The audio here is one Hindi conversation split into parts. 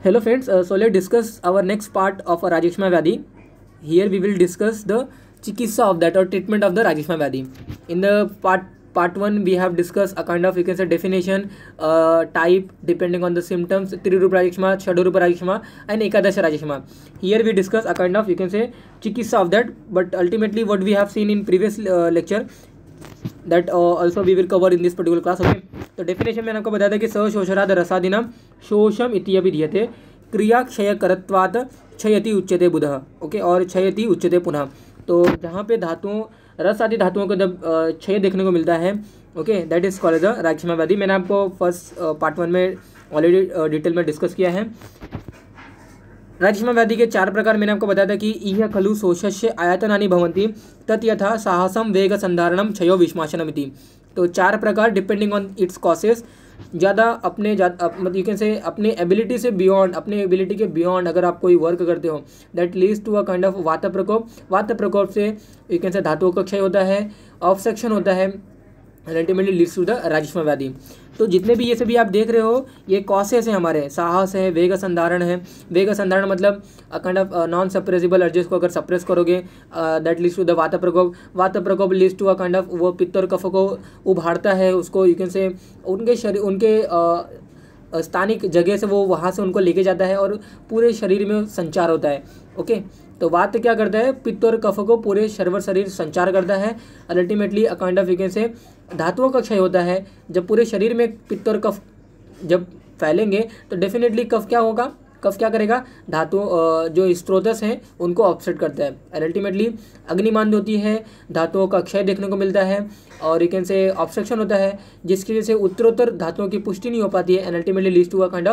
Hello friends, so let's discuss our next part of Rajeshma Vyadhi. Here we will discuss the chikitsa of that or treatment of the Rajeshma Vyadhi. In the part 1 we have discussed a kind of, you can say, definition, type depending on the symptoms, Trirup Rajeshma, Shadorupa Rajeshma and Ekadasha Rajeshma. Here we discuss a kind of, you can say, chikitsa of that, but ultimately what we have seen in previous lecture, that also we will cover in this particular class. Okay, तो डेफिनेशन मैंने आपको बताया था कि सशोषराद रसादिनम शोषम इति अभिधीयते क्रिया क्षय करत्वात् क्षयति उच्यते बुधः. ओके, और क्षयति उच्यते पुनः. तो जहाँ पे धातुओं, रस आदि धातुओं को जब क्षय देखने को मिलता है, okay, that is called the rajakshma vyadhi. मैंने आपको फर्स्ट पार्ट 1 में ऑलरेडी डिटेल में डिस्कस किया है. राजक्षमा व्याधि के 4 प्रकार मैंने आपको बताया था कि इह खलु शोषस्य आयतनानि भवन्ति तत् यथा साहसम वेग संधारणम क्षयो विष्माशनम इति. तो 4 प्रकार डिपेंडिंग ऑन इट्स कॉसेस. ज़्यादा अपने मतलब यू कैन से अपने एबिलिटी से बियॉन्ड, अपने एबिलिटी के बियॉन्ड अगर आप कोई वर्क करते हो, that leads to a kind of वात प्रकोप. वात प्रकोप से यू कैन से धातुओं का क्षय होता है, ऑब्सेक्शन होता है, ultimately leads to the rajakshma व्याधि. तो जितने भी ये सभी आप देख रहे हो, ये कॉसेस हैं हमारे. साहस है, वेग संधारण है. वेग संधारण मतलब काइंड ऑफ नॉन सप्रेसिबल अर्जेस को अगर सप्रेस करोगे, दैट लीड्स टू द वात प्रकोप. वात प्रकोप leads to a kind of, वो पित्त और कफ को उभारता है, उसको यू कैन से उनके शरीर, उनके स्थानिक जगह से वो वहाँ से उनको लेके जाता है और पूरे शरीर में संचार होता है. ओके, तो वात क्या करता है, पित्त और कफ को पूरे सर्व शरीर संचार करता है. Ultimately a kind of, you can से, धातुओं का क्षय होता है. जब पूरे शरीर में पित्त और कफ जब फैलेंगे तो डेफिनेटली कफ क्या होगा, कफ क्या करेगा, धातुओं जो स्त्रोतस हैं उनको ऑफसेट करता है. अल्टीमेटली अग्निमांद्य होती है, धातुओं का क्षय देखने को मिलता है और यू कैन से ऑब्स्ट्रक्शन होता है, जिसकी वजह से उत्तरोत्तर धातुओं की पुष्टि नहीं हो पाती है. And ultimately leads to a kind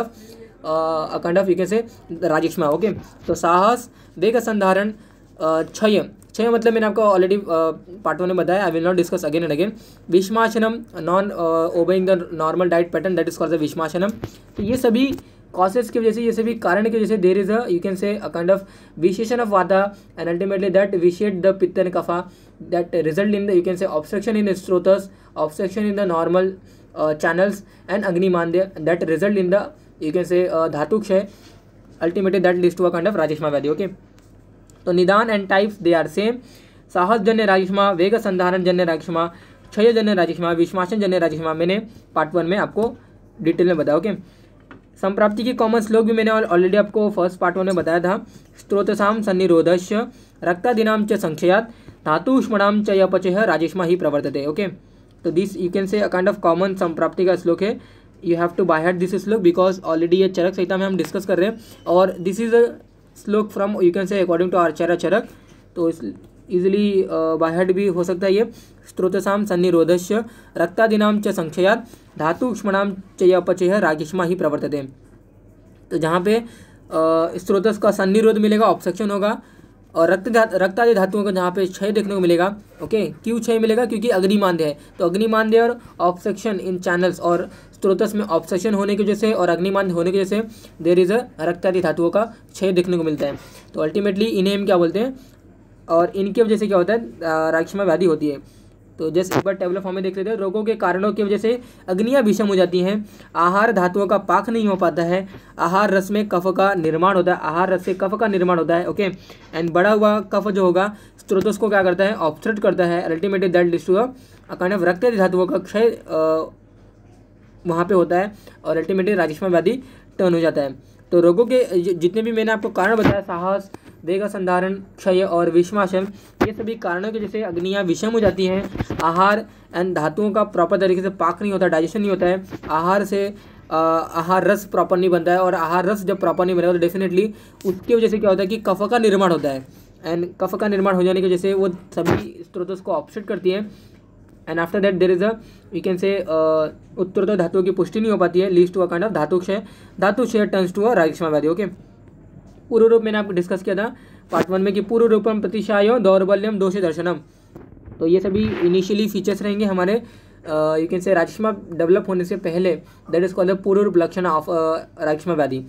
of you can say rajakshma. Okay, तो साहस, वेग संधारण, क्षय. क्षय मतलब मैंने आपको ऑलरेडी पार्ट 1 में बताया. I will not discuss again and again. Vishamashanam, non obeying the normal diet pattern, that is called the vishamashanam. तो ये सभी कॉसेस की वजह से, ये सभी कारण की वजह से there is a, you can say, a kind of vitiation of vata and ultimately that vitiate the pitta and kapha, that result in the, you can say, obstruction in srotas, obstruction in the normal channels and agnimandya, that result in the, you can say, dhatu kshaya. Ultimately that leads to a kind of राजक्षमा व्याधि. ओके, तो nidan and types they are same. Sahasajanya rajakshma, वेग संधारण जन्य राजक्षमा, क्षयजन्य राजक्षमा, विष्माशन जन्य राजक्षमा मैंने पार्ट 1 में आपको डिटेल में बताया. ओके, संप्राप्ति की कॉमन श्लोक भी मैंने ऑलरेडी आपको फर्स्ट पार्ट 1 में बताया था. स्त्रोतसाम सन्निरोधस्य रक्तादीनाम च संक्षयात धातुष्मणाम च अपचयः राजक्षमा ही प्रवर्तते. ओके, तो this you can say a kind of common संप्राप्ति का श्लोक है. You have to by heart this श्लोक बिकॉज ऑलरेडी ये चरक संहिता में हम डिस्कस कर रहे हैं और दिस इज अ श्लोक from, you can say, according to Acharya Charak. तो इजिली बाय हार्ट भी हो सकता है ये. स्त्रोतसाम सन्निरोधस्य रक्तादीनाम च संक्षयात धातुष्मणाम च अपचयः राजक्षमा ही प्रवर्तते. तो जहाँ पे स्त्रोतस का सन्निरोध मिलेगा, ऑब्स्ट्रक्शन होगा, और रक्तादि धातुओं का जहाँ पे क्षय देखने को मिलेगा. ओके, क्यों क्षय मिलेगा, क्योंकि अग्निमांद्य है. तो अग्निमांद्य और ऑब्स्ट्रक्शन इन चैनल्स और स्त्रोतस में ऑब्स्ट्रक्शन होने की वजह से और अग्निमांद्य होने की वजह से देर इज अ रक्तादि धातुओं का क्षय देखने को मिलता है. तो अल्टीमेटली इन्हें हम क्या बोलते हैं, और इनकी वजह से क्या होता है, राजक्षमा व्याधि होती है. तो जैसे एक बार टेबल फॉर्म में देख लेते हैं. रोगों के कारणों की वजह से अग्नियाँ विषम हो जाती हैं. आहार धातुओं का पाक नहीं हो पाता है. आहार रस में कफ का निर्माण होता है. आहार रस से कफ का निर्माण होता है. ओके, एंड बढ़ा हुआ कफ जो होगा स्त्रोतस को क्या करता है, ऑब्स्ट्रक्ट करता है. Ultimately that leads to a kind of रक्त धातुओं का क्षय वहाँ पे होता है और अल्टीमेटली राजक्षमा व्याधि टर्न हो जाता है. तो रोगों के जितने भी मैंने आपको कारण बताया, साहस, वेग संधारण, क्षय और विष्माशन, ये सभी कारणों की वजह से अग्नियाँ विषम हो जाती हैं. आहार एंड धातुओं का प्रॉपर तरीके से पाक नहीं होता, डाइजेशन नहीं होता है. आहार से आहार रस प्रॉपर नहीं बनता है और आहार रस जब प्रॉपर नहीं बनेगा तो डेफिनेटली उसकी वजह से क्या होता है कि कफ का निर्माण होता है. एंड कफ का निर्माण हो जाने की वजह से वो सभी स्त्रोतों को ऑब्स्ट्रक्ट करती है. And after that there is a, you can say, उत्तरोत्तर धातुओं की पुष्टि नहीं हो पाती है, leads to a kind of धातु क्षय. धातु क्षय टर्न्स टू अ राजक्षमा व्याधि. ओके, पूर्व रूप मैंने आपको डिस्कस किया था पार्ट 1 में कि पूर्व रूपम प्रतिशायो दौर्बल्यम दोष दर्शनम. तो ये सभी इनिशियली फीचर्स रहेंगे हमारे, यू कैन से, राजक्षमा डेवलप होने से पहले. दैट इज कॉल्ड द पूर्व रूप लक्षण ऑफ राजक्षमा व्याधि.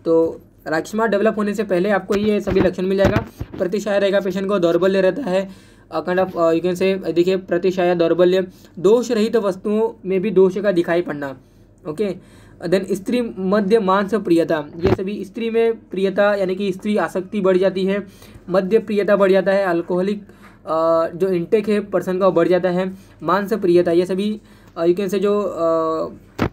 तो राजक्षमा डेवलप होने से पहले आपको ये सभी लक्षण मिल जाएगा. प्रतिशाय रहेगा, पेशेंट को दौर्बल्य रहता है. काइंड ऑफ, यू कैन से, देखिए, प्रतिशाय, दौर्बल्य, दोष रहित वस्तुओं में भी दोष का दिखाई पड़ना. ओके, देन स्त्री मध्य मांस प्रियता, ये सभी स्त्री में प्रियता यानी कि स्त्री आसक्ति बढ़ जाती है, मध्य प्रियता बढ़ जाता है, अल्कोहलिक जो इंटेक है पर्सन का वो बढ़ जाता है, मांस प्रियता ये सभी यू कैन से जो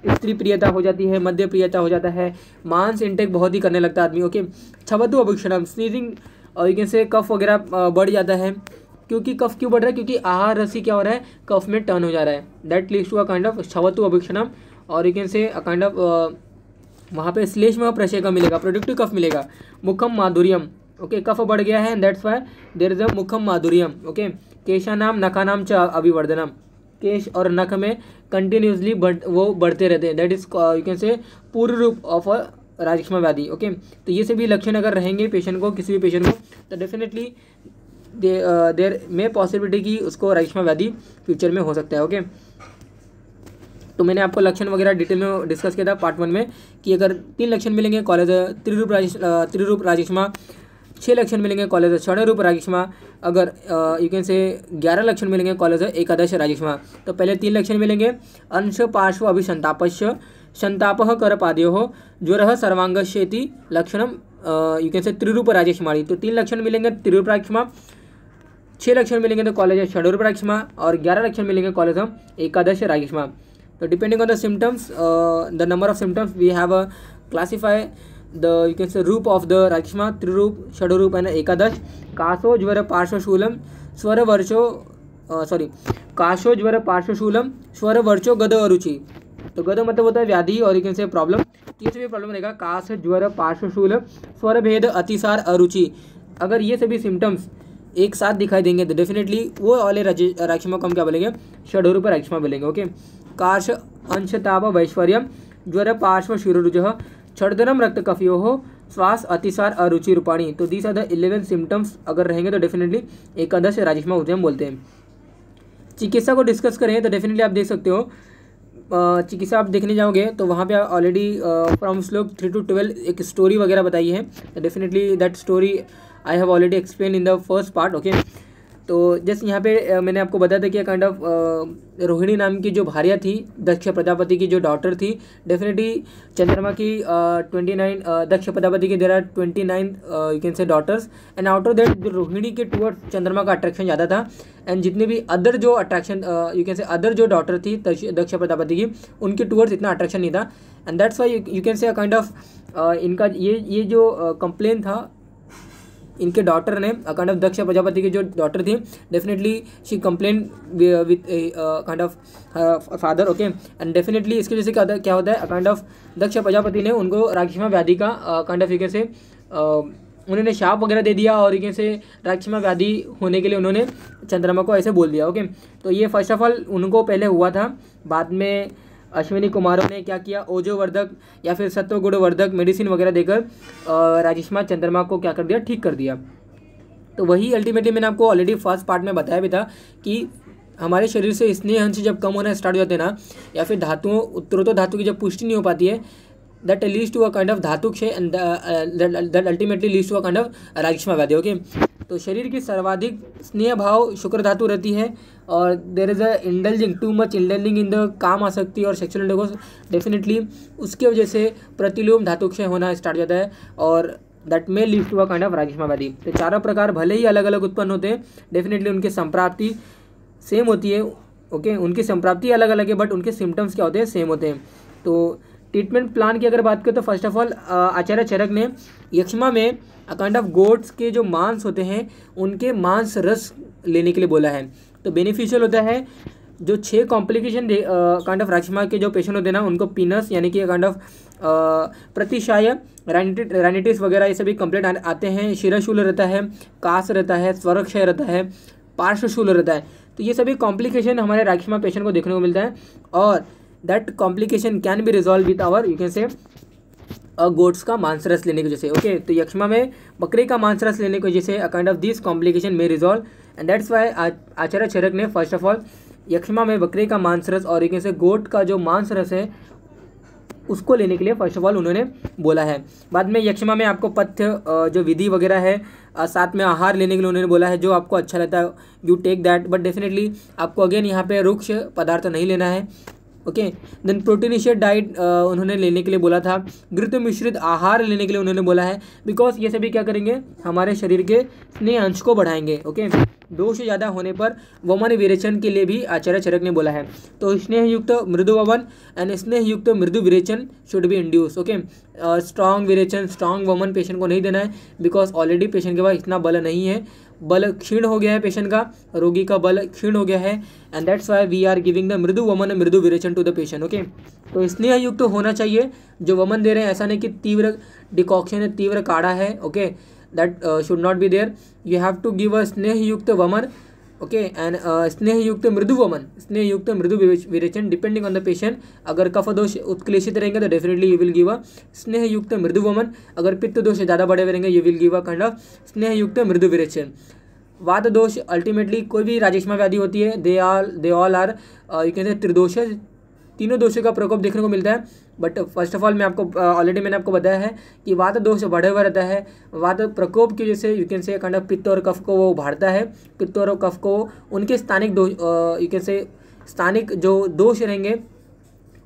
स्त्री प्रियता हो जाती है, मध्य प्रियता हो जाता है, मांस इंटेक बहुत ही करने लगता है आदमी। ओके, छवतु अभीक्षणम, sneezing you can say cough वगैरह बढ़ जाता है। क्योंकि कफ क्यों बढ़ रहा है? क्योंकि आहार रसी क्या हो रहा है, कफ में टर्न हो जा रहा है, that leads to a kind of छवतु अभीक्षणम। और you can say a kind of वहाँ पे श्लेष्म प्रशय का मिलेगा, प्रोडक्टिव कफ मिलेगा। मुखम माधुर्यम, ओके, कफ बढ़ गया है, that's why there is a मुखम माधुर्यम। ओके, केशानाम नखानाम च अभिवर्धनम, केश और नख में कंटिन्यूसली वो बढ़ते रहते हैं, दैट इज यू कैन से पूर्व रूप ऑफ अ राजक्षमा व्याधि। ओके, तो ये सभी लक्षण अगर रहेंगे पेशेंट को, किसी भी पेशेंट को, तो डेफिनेटली देर में पॉसिबिलिटी की उसको राजक्षमा व्याधि फ्यूचर में हो सकता है। ओके, मैंने आपको लक्षण वगैरह डिटेल में डिस्कस किया था पार्ट 1 में कि अगर 3 लक्षण मिलेंगे कॉलेज त्रिरूप राजक्षमा, 6 लक्षण मिलेंगे कॉलेज षडरूप राजक्षमा, अगर यू कैन से 11 लक्षण मिलेंगे कॉलेज एकादश राजक्षमा। तो पहले 3 लक्षण मिलेंगे, अंश पार्श्व अभिसंतापस्य, संतापः करपाद्योः, ज्वरः सर्वांगस्येति लक्षणम यू कैन से त्रिरूप राजक्षमाणी। तो 3 लक्षण मिलेंगे त्रिरूप राजक्षमा, 6 लक्षण मिलेंगे तो कॉलेज षडरूप राजक्षमा, और 11 लक्षण मिलेंगे कॉलेज हम एकादश राजक्षमा। तो depending on the symptoms, the number of symptoms we have classify the you can say रूप ऑफ द राजक्षमा, त्रिरूप, षडरूप एंड एकादश। काशो ज्वर पार्श्वशूलम स्वर वर्चो काशो ज्वर पार्श्वशूलम स्वर वर्चो गद अरुचि। तो गद मतलब होता है व्याधि और यू कैन से प्रॉब्लम, तो ये सभी प्रॉब्लम रहेगा, काश ज्वर पार्श्वशूल स्वर भेद अतिसार अरुचि। अगर ये सभी सिम्टम्स एक साथ दिखाई देंगे तो डेफिनेटली वो वाले राजक्षमा को हम क्या बोलेंगे, षडरूप राजक्षमा बोलेंगे। ओके, काश अंशताप वैश्वर्यम ज्वर पार्श्व शिरोरुजः छर्दनम रक्त कफयो श्वास अतिसार अरुचि रूपाणी। तो दीज आर द 11 सिम्टम्स अगर रहेंगे तो डेफिनेटली एकादश राजक्षमा उद्यम बोलते हैं। चिकित्सा को डिस्कस करें तो डेफिनेटली आप देख सकते हो, चिकित्सा आप देखने जाओगे तो वहाँ पे ऑलरेडी फ्रॉम श्लोक 3 to 12 एक स्टोरी वगैरह बताई है, तो definitely that story I have already explain in the first part. Okay, तो जैसे यहाँ पे मैंने आपको बताया था कि काइंड ऑफ रोहिणी नाम की जो भार्या थी, दक्ष प्रजापति की जो डॉटर थी, डेफिनेटली चंद्रमा की 29 दक्ष प्रजापति के there are 29 you can say daughters, and out of that Rohini के टूवर्ड्स चंद्रमा का अट्रैक्शन ज़्यादा था, एंड जितने भी अदर जो अट्रैक्शन यू कैन से अदर जो डॉटर थी दक्ष प्रजापति की, उनके टूवर्ड्स इतना अट्रैक्शन नहीं था, and that's why you can से काइंड ऑफ इनका ये जो कंप्लेन था इनके डॉटर ने, काइंड ऑफ दक्ष प्रजापति की जो डॉटर थी, definitely she complain with kind of father. Okay, and definitely इसकी वजह से क्या होता है, काइंड ऑफ दक्ष प्रजापति ने उनको राजक्षमा व्याधि का काइंड ऑफ यू कैन से उन्होंने शाप वगैरह दे दिया, और यू कैन से राजक्षमा व्याधि होने के लिए उन्होंने चंद्रमा को ऐसे बोल दिया। ओके, तो ये फर्स्ट ऑफ ऑल उनको पहले हुआ था, बाद में अश्विनी कुमारों ने क्या किया, ओजोवर्धक या फिर सत्वगुणवर्धक मेडिसिन वगैरह देकर राजक्षमा चंद्रमा को क्या कर दिया, ठीक कर दिया। तो वही अल्टीमेटली मैंने आपको ऑलरेडी फर्स्ट पार्ट में बताया भी था कि हमारे शरीर से स्नेह अंश जब कम होना स्टार्ट हो जाते हैं ना, या फिर धातुओं उत्तरोत्तर धातु की जब पुष्टि नहीं हो पाती है, that leads to a kind of धातु क्षय, and that ultimately leads to a kind of राजक्षमा व्याधि। ओके, तो शरीर की सर्वाधिक स्नेह भाव शुक्र धातु रहती है, और there is a indulging too much indulging in the काम आसक्ति और सेक्सुअल इंटरकोर्स, डेफिनेटली उसके वजह से प्रतिलोम धातु क्षय होना स्टार्ट हो जाता है, और that may lead to a kind of राजक्षमा व्याधि। तो चारों प्रकार भले ही अलग अलग उत्पन्न होते हैं, डेफिनेटली उनकी संप्राप्ति सेम होती है। ओके, उनकी संप्राप्ति अलग अलग है, बट उनके सिम्टम्स क्या होते हैं, सेम होते हैं। तो ट्रीटमेंट प्लान की अगर बात करें तो फर्स्ट ऑफ ऑल आचार्य चरक ने यक्ष्मा में काइंड ऑफ गोट्स के जो मांस होते हैं उनके मांस रस लेने के लिए बोला है। तो बेनिफिशियल होता है जो 6 कॉम्प्लिकेशन काइंड ऑफ राजक्षमा के जो पेशेंट होते हैं ना, उनको पीनस यानी कि काइंड ऑफ प्रतिशाय, राइनिटिस वगैरह ये सभी कंप्लेंट आते हैं, शिरशूल रहता है, कास रहता है, स्वरक्षय रहता है, पार्श्वशूल रहता है। तो ये सभी कॉम्प्लिकेशन हमारे राजक्षमा पेशेंट को देखने को मिलता है, और that complication can be resolve with our you can say goats का मांस रस लेने की वजह से। ओके, तो यक्ष्मा में बकरे का मांस रस लेने की वजह से काइंड ऑफ दिस कॉम्प्लिकेशन में रिजॉल्व, एंड दैट्स वाई आचार्य चरक ने फर्स्ट ऑफ ऑल यक्ष्मा में बकरे का मांस रस और एक से गोट का जो मांस रस है उसको लेने के लिए फर्स्ट ऑफ ऑल उन्होंने बोला है। बाद में यक्ष्मा में आपको पथ्य जो विधि वगैरह है, साथ में आहार लेने के लिए उन्होंने बोला है, जो आपको अच्छा लगता है you take that, but definitely आपको अगेन यहाँ पे रुक्ष पदार्थ नहीं लेना है। ओके। देन प्रोटीनिशियस डाइट उन्होंने लेने के लिए बोला था, घृत मिश्रित आहार लेने के लिए उन्होंने बोला है, बिकॉज ये सभी क्या करेंगे, हमारे शरीर के स्नेह अंश को बढ़ाएंगे। ओके। दोष ज़्यादा होने पर वमन विरेचन के लिए भी आचार्य चरक ने बोला है। तो स्नेहयुक्त मृदु वमन एंड स्नेहयुक्त मृदु विरेचन should be induce. Okay. Strong विरेचन, स्ट्रॉन्ग वमन पेशेंट को नहीं देना है, बिकॉज ऑलरेडी पेशेंट के पास इतना बल नहीं है, बल क्षीण हो गया है पेशेंट का, रोगी का बल क्षीण हो गया है, and that's why we are giving the मृदु वमन मृदु विरेचन टू द पेशेंट। ओके। तो स्नेहयुक्त तो होना चाहिए जो वमन दे रहे हैं, ऐसा नहीं कि तीव्र डिकॉक्शन है, तीव्र काढ़ा है। Okay, that should not be there. You have to give a स्नेहयुक्त वमन, ओके, एंड स्नेहयुक्त मृदु वमन, स्नेहयुक्त मृदु विरेचन डिपेंडिंग ऑन द पेशेंट। अगर कफ दोष उत्क्लेशित रहेंगे तो definitely you will give a स्नेहयुक्त मृदु वमन, अगर पित्त दोष ज़्यादा बढ़े हुए रहेंगे you will give a kind of स्नेहयुक्त मृदु विरेचन। वात दोष अल्टीमेटली कोई भी राजेश्मा व्याधि होती है, they all are you can say त्रिदोष, तीनों दोषों का प्रकोप देखने को मिलता है। बट फर्स्ट ऑफ ऑल मैं आपको ऑलरेडी मैंने आपको बताया है कि वात दोष बढ़े हुआ रहता है, वात प्रकोप की वजह से यू कैन से काइंड ऑफ पित्त और कफ को वो उभारता है, पित्त और कफ को उनके स्थानिक दोष यू कैन से स्थानिक जो दोष रहेंगे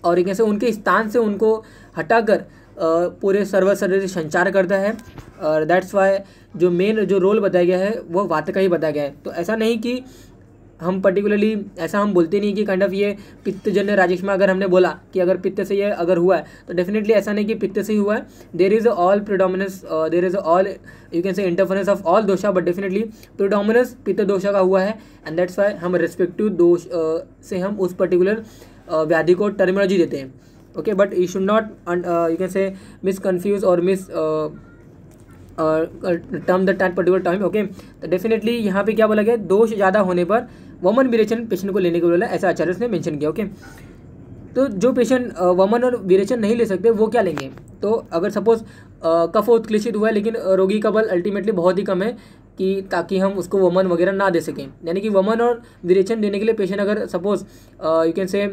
और यू कैन से उनके स्थान से उनको हटाकर पूरे सर्व शरीर से संचार करता है। और दैट्स वाई जो मेन जो रोल बताया गया है वो वात का ही बताया गया है। तो ऐसा नहीं कि हम पर्टिकुलरली ऐसा हम बोलते नहीं कि काइंड ऑफ ये पित्तजन्य राजेश्मा अगर हमने बोला कि अगर पित्त से ये अगर हुआ है तो डेफिनेटली ऐसा नहीं कि पित्त से ही हुआ है। There is all predominance, there is all you can say interference of all दोषा, बट डेफिनेटली प्रिडोमिनेंस पित्त दोषा का हुआ है, एंड दैट्स वाई हम रिस्पेक्टिव दोष से हम उस पर्टिकुलर व्याधि को टर्मिनोलॉजी देते हैं। Okay, but you should not you can say miss confuse और miss term the that particular time. Okay, तो डेफिनेटली यहाँ पे क्या बोला गया, दोष ज़्यादा होने पर वमन विरेचन पेशेंट को लेने को बोला, ऐसा आचार्य ने मेंशन किया। ओके, तो जो पेशेंट वमन और विरेचन नहीं ले सकते वो क्या लेंगे, तो अगर सपोज कफ उत्क्लेशित हुआ है लेकिन रोगी का बल अल्टीमेटली बहुत ही कम है कि ताकि हम उसको वमन वगैरह ना दे सकें, यानी कि वमन और विरेचन देने के लिए पेशेंट अगर सपोज यू कैन से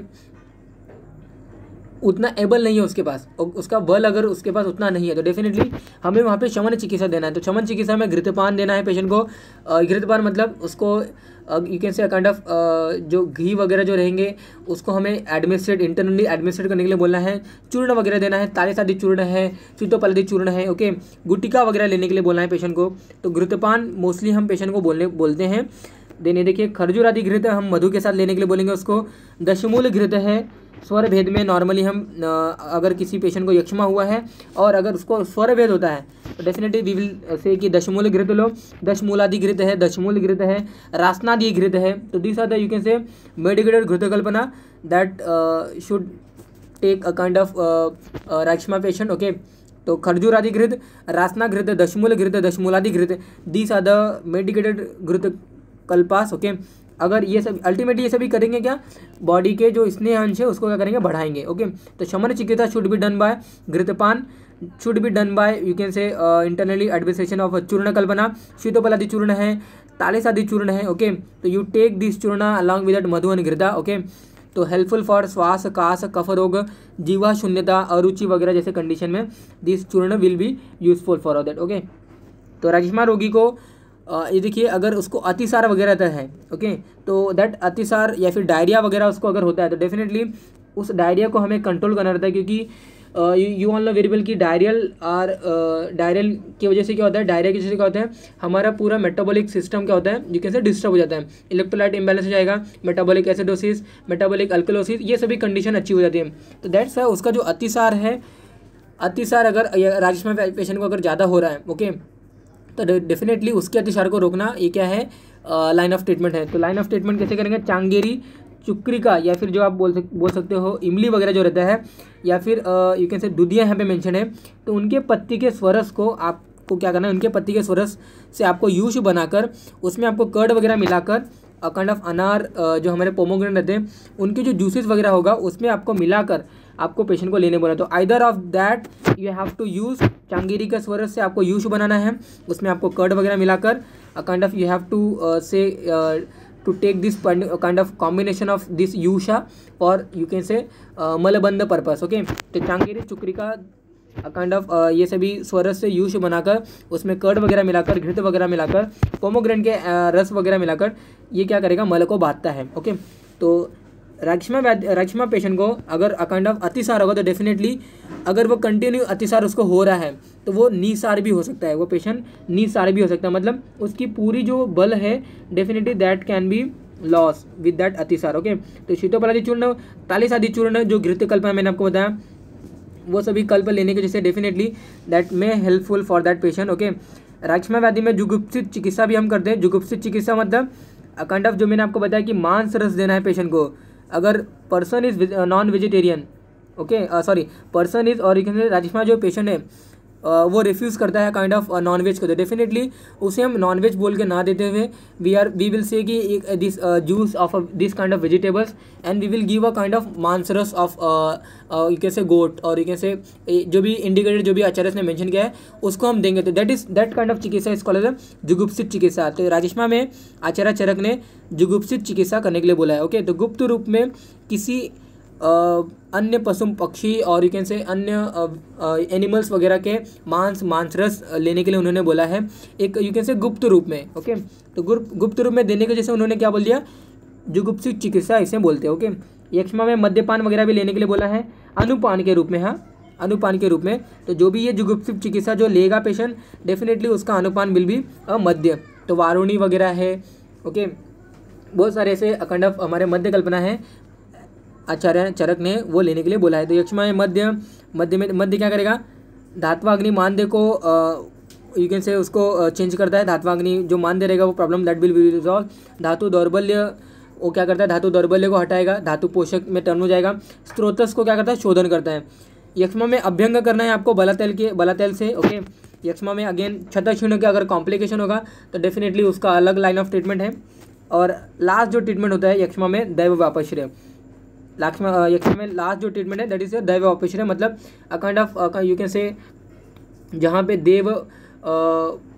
उतना एबल नहीं है उसके पास, और उसका बल अगर उसके पास उतना नहीं है तो डेफिनेटली हमें वहाँ पे शमन चिकित्सा देना है। तो शमन चिकित्सा में घृतपान देना है पेशेंट को। घृतपान मतलब उसको यू कैन से काइंड ऑफ जो घी वगैरह जो रहेंगे उसको हमें इंटरनली एडमिनिस्ट्रेट करने के लिए बोलना है। चूर्ण वगैरह देना है, ताले सादी चूर्ण है, सीतोपल्लदी चूर्ण है। ओके, गुटिका वगैरह लेने के लिए बोलना है पेशेंट को। तो घृतपान मोस्टली हम पेशेंट को बोलते हैं देने। देखिए, खरजूर आदि घृत हम मधु के साथ लेने के लिए बोलेंगे उसको। दशमूल घृत है, स्वर भेद में नॉर्मली हम अगर किसी पेशेंट को यक्ष्मा हुआ है और अगर उसको स्वर भेद होता है तो डेफिनेटली वी विल से कि दशमूल घृत लो। दशमूलादि घृत है, दशमूल घृत है, रासनादि घृत है। तो this are the you can say medicated घृत कल्पना that should take a kind of राजमा पेशेंट। ओके, तो खरजूर आदि घृत, रासना घृत, दशमूल घृत, दशमूलादि घृत, दीज आर द मेडिकेटेड घृत कल्पास। ओके, अगर ये सब अल्टीमेटली ये सभी करेंगे क्या, बॉडी के जो स्नेह अंश है उसको क्या करेंगे, बढ़ाएंगे। ओके, तो शमन चिकित्सा शुड बी डन बाय घृतपान, should be done by you can say internally administration of चूर्ण कल्पना। शीतोपलादि चूर्ण है, तालेसादि चूर्ण है। ओके, तो यू टेक दिस चूर्ण अलॉन्ग विद दैट मधु एंड घृता। ओके, तो हेल्पफुल फॉर श्वास, कास, कफ रोग, जीवा शून्यता, अरुचि वगैरह जैसे कंडीशन में दिस चूर्ण will be useful for that. Okay, तो राजमा रोगी को ये देखिए अगर उसको अतिसार वगैरह रहता है, ओके, तो दैट अतिसार या फिर डायरिया वगैरह उसको अगर होता है तो डेफिनेटली उस डायरिया को हमें कंट्रोल करना रहता है, क्योंकि you all know very well कि डायरियल की वजह से क्या होता है, डायरिया की वजह से क्या होता है, हमारा पूरा मेटाबॉलिक सिस्टम क्या होता है, यू कैन से डिस्टर्ब हो जाता है। इलेक्ट्रोलाइट इम्बैलेंस हो जाएगा, मेटाबॉलिक एसिडोसिस, मेटाबॉलिक अल्कलोसिस, ये सभी कंडीशन अच्छी हो जाती है। तो दैट्स वाई उसका जो अतिसार है, अतिसार अगर राजमा पेशेंट को अगर ज़्यादा हो रहा है, ओके, तो डेफिनेटली उसके अतिसार को रोकना ये क्या है, लाइन ऑफ ट्रीटमेंट है। तो लाइन ऑफ ट्रीटमेंट कैसे करेंगे, चांगेरी, चुक्रिका या फिर जो आप बोल सकते हो इमली वगैरह जो रहता है, या फिर यू कैन से दूधिया यहाँ पे मेंशन है, तो उनके पत्ती के स्वरस को आपको क्या करना है, उनके पत्ती के स्वरस से आपको यूश बनाकर उसमें आपको कर्ड वगैरह मिलाकर काइंड ऑफ अनार जो हमारे पोमोग्रेनेट रहते हैं उनके जो जूसेस वगैरह होगा उसमें आपको मिलाकर आपको पेशेंट को लेने बोला। तो either of that you have to use चांगेरी का स्वरस से आपको यूश बनाना है, उसमें आपको कर्ड वगैरह मिलाकर kind of you have to say to take this kind of combination of this यूशा और यू कैन से मलबंद पर्पस। ओके, तो चांगेरी, चुक्रिका काइंड ऑफ ये सभी स्वरस से यूश बनाकर उसमें कर्ड वगैरह मिलाकर, घृत वगैरह मिलाकर, पोमोग्रेनेट के रस वगैरह मिलाकर ये क्या करेगा, मल को बांधता है। ओके, तो राजमा पेशेंट को अगर काइंड ऑफ अतिसार होगा तो डेफिनेटली अगर वो कंटिन्यू अतिसार उसको हो रहा है तो वो निसार भी हो सकता है, वो पेशेंट निसार भी हो सकता है, मतलब उसकी पूरी जो बल है definitely that can be loss with that अतिसार। ओके, तो शीतोपलादी चूर्ण, तालिस आदि चूर्ण जो घृत कल्प है मैंने आपको बताया, वो सभी कल्प लेने के जैसे definitely that may helpful for that patient. Okay, rajma व्याधि में जुगुप्सित चिकित्सा भी हम करते हैं। जुगुप्सित चिकित्सा मतलब काइंड ऑफ जो मैंने आपको बताया कि मांस रस देना है पेशेंट को। अगर person is non vegetarian, okay sorry person is, और राजमा जो पेशेंट है वो रिफ्यूज़ करता है काइंड ऑफ नॉन वेज को, तो डेफिनेटली उसे हम नॉन वेज बोल के ना देते हुए वी विल से कि this juice of this kind of vegetables and we will give a kind of मांसरस of you can say goat, और यू कैन से जो भी इंडिकेटेड जो भी आचार्य ने मेंशन किया है उसको हम देंगे, तो दैट काइंड ऑफ चिकित्सा इस कॉलेज है जुगुप्सित चिकित्सा। तो राजमा में आचार्य चरक ने जुगुप्सित चिकित्सा करने के लिए बोला है। ओके, तो गुप्त रूप में किसी अन्य पशु पक्षी और यू कैन से अन्य एनिमल्स वगैरह के मांसरस लेने के लिए उन्होंने बोला है, एक यू कैन से गुप्त रूप में। ओके, तो गुप्त रूप में देने के जैसे उन्होंने क्या बोल दिया, जुगुप्सित चिकित्सा इसे बोलते हैं। ओके, यक्ष्मा में मद्यपान वगैरह भी लेने के लिए बोला है, अनुपान के रूप में। हाँ, अनुपान के रूप में, तो जो भी ये जुगुप्सित चिकित्सा जो लेगा पेशेंट डेफिनेटली उसका अनुपान विल भी मध्य, तो वारुणी वगैरह है। ओके, बहुत सारे ऐसे काइंड ऑफ हमारे मध्य कल्पना है आचार्य चरक ने वो लेने के लिए बोला है। तो यक्ष्मा में मध्य क्या करेगा, धात्वाग्नि मानदेय को यू कैन से उसको चेंज करता है। धात्वाग्नि जो मानदेय रहेगा वो problem that will be resolve. धातु दौर्बल्य वो क्या करता है, धातु दौर्बल्य को हटाएगा, धातु पोषक में टर्न हो जाएगा। स्त्रोतस को क्या करता है, शोधन करता है। यक्ष्मा में अभ्यंग करना है आपको बलातैल से। ओके, यक्ष्मा में अगेन छत्तक्षीण का अगर कॉम्प्लिकेशन होगा तो डेफिनेटली उसका अलग लाइन ऑफ ट्रीटमेंट है। और लास्ट जो ट्रीटमेंट होता है यक्ष्मा में दैव वापश्रय। यक्ष्मा में लास्ट जो ट्रीटमेंट है दैट इज दैव वापश्रय, मतलब अ काइंड ऑफ यू कैन से जहाँ पे देव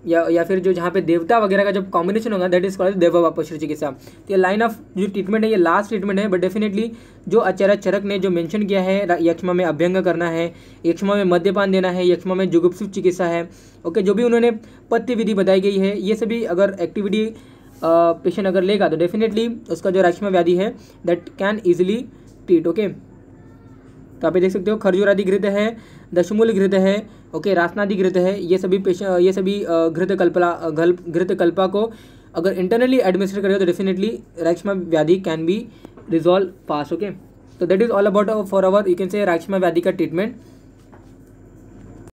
या फिर जो जहाँ पे देवता वगैरह का जब कॉम्बिनेशन होगा दैट इज कॉल्ड देव वापश्रय चिकित्सा। तो ये लाइन ऑफ जो ट्रीटमेंट है ये लास्ट ट्रीटमेंट है, बट डेफिनेटली जो आचार्य चरक ने जो मेंशन किया है, यक्ष्मा में अभ्यंग करना है, यक्ष्मा में मद्यपान देना है, यक्ष्मा में जुगुप्सित चिकित्सा है। ओके, जो भी उन्होंने पथ्य विधि बताई गई है ये सभी अगर एक्टिविटी पेशेंट अगर लेगा तो डेफिनेटली उसका जो राजमा व्याधि है that can easily treat. Okay, तो आप देख सकते हो खरजूरादि घृत है, दशमूल घृत है, ओके रासनादि घृत है, ये सभी घृत कल्पा को अगर इंटरनली एडमिनिस्टर करेगा तो डेफिनेटली राजमा व्याधि can be resolve fast. Okay, तो that is all about for our you can say राजमा व्याधि का ट्रीटमेंट।